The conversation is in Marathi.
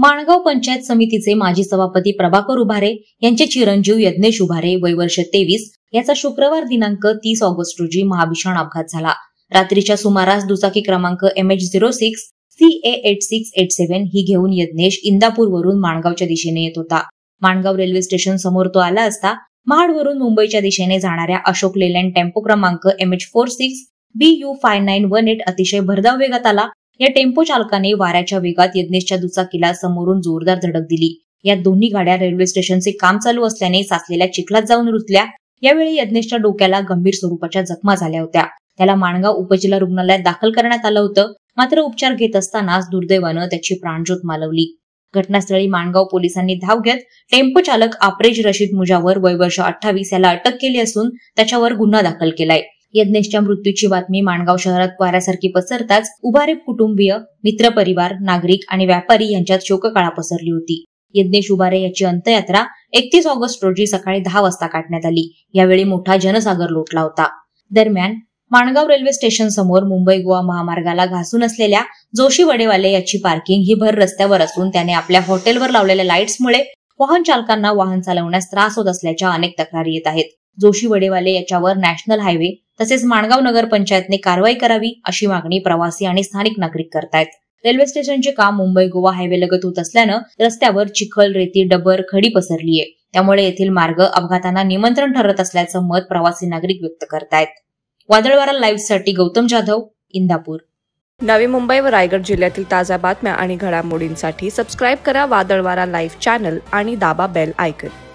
माणगाव पंचायत समितीचे माजी सभापती प्रभाकर उभारे यांचे चिरंजीव यज्ञेश उभारे वय वर्ष 23 याचा शुक्रवार दिनांक 30 ऑगस्ट रोजी महाभीषण अपघात झाला। रात्रीच्या सुमारास दुचाकी क्रमांक MH06 CA8687 ही घेऊन यज्ञेश इंदापूरवरून माणगावच्या दिशेने येत होता। माणगाव रेल्वे स्टेशन समोर तो आला असता महाडवरून मुंबईच्या दिशेने जाणाऱ्या अशोक लेलँड टेम्पो क्रमांक MH46 BU5918 अतिशय भरधाव वेगात आला। या टेम्पो चालकाने वाऱ्याच्या वेगात यज्ञेशच्या दुचाकीला समोरून जोरदार धडक दिली। या दोन्ही गाड्या रेल्वे स्टेशनचे काम चालू असल्याने साचलेल्या चिखलात जाऊन रुतल्या। यावेळी यज्ञेशच्या डोक्याला गंभीर स्वरूपाच्या जखमा झाल्या होत्या। त्याला माणगाव उपजिल्हा रुग्णालयात दाखल करण्यात आलं होतं, मात्र उपचार घेत असतानाच दुर्दैवानं त्याची प्राणज्योत मालवली। घटनास्थळी माणगाव पोलिसांनी धाव घेत टेम्पो चालक आपरेज रशीद मुजावर वय वर्ष 28 याला अटक केली असून त्याच्यावर गुन्हा दाखल केलाय। यज्ञेशच्या मृत्यूची बातमी माणगाव शहरात वाऱ्यासारखी पसरताच उभारे कुटुंबीय, मित्रपरिवार, नागरिक आणि व्यापारी यांच्यात शोककळा पसरली होती। यज्ञेश उभारे याची अंत्ययात्रा 31 ऑगस्ट रोजी सकाळी 10 वाजता काढण्यात आली। यावेळी मोठा जनसागर लोटला होता। दरम्यान माणगाव रेल्वे स्टेशन समोर मुंबई गोवा महामार्गाला घासून असलेल्या जोशी वडेवाले याची पार्किंग ही भर रस्त्यावर असून त्याने आपल्या हॉटेलवर लावलेल्या लाईट्समुळे वाहन चालकांना वाहन चालवण्यास त्रास होत असल्याच्या अनेक तक्रारी येत आहेत। जोशी वडेवाले याच्यावर नॅशनल हायवे तसेच माणगाव नगर पंचायतने कारवाई करावी अशी मागणी प्रवासी आणि स्थानिक नागरिक करतायत। रेल्वे स्टेशनचे काम मुंबई गोवा हायवे लगत होत असल्यानं रस्त्यावर चिखल, रेती, डबर, खडी पसरलीये। त्यामुळे येथील मार्ग अपघातांना निमंत्रण ठरत असल्याचं मत प्रवासी नागरिक व्यक्त करतायत। वादळवारा लाईव्ह साठी गौतम जाधव, इंदापूर। नवी मुंबई व रायगड जिल्ह्यातील ताज्या बातम्या आणि घडामोडींसाठी सबस्क्राईब करा वादळवारा लाईव्ह चॅनल आणि दाबा बेल आयकॉन।